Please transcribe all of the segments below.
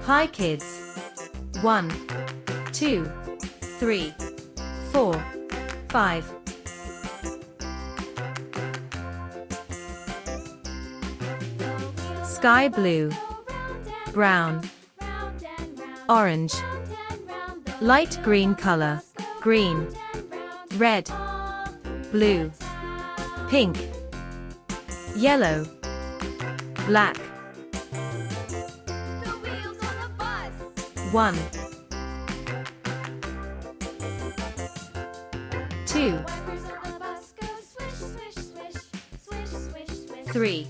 Hi kids. 1, 2, 3, 4, 5. Sky blue, brown, orange, light green color, green, red, blue, pink, yellow, black. 1, 2, 3,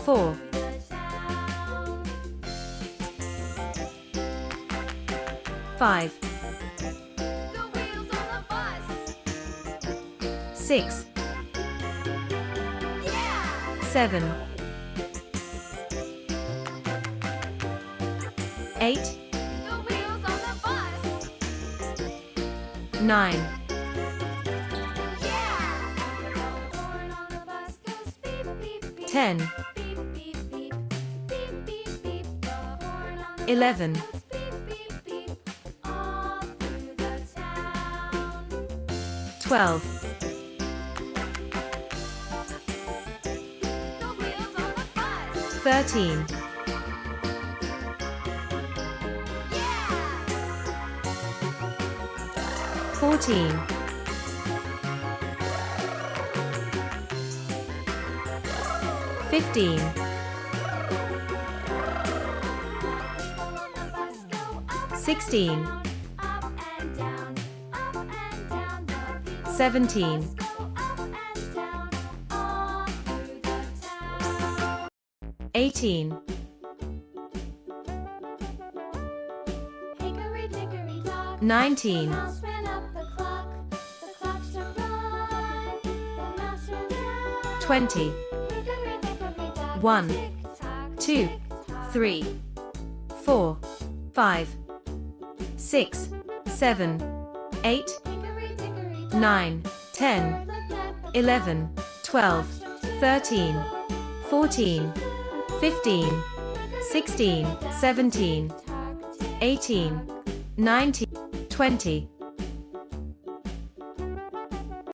4, 5, 6, 7, 8, 9, 10, 11, 12, 13, 14, 15, 16, 17, 18, 19, 20, 1, 2, 3, 4, 5, 6, 7, 8, 9, 10, 11, 12, 13, 14, 15, 16, 17, 18, 19, 20.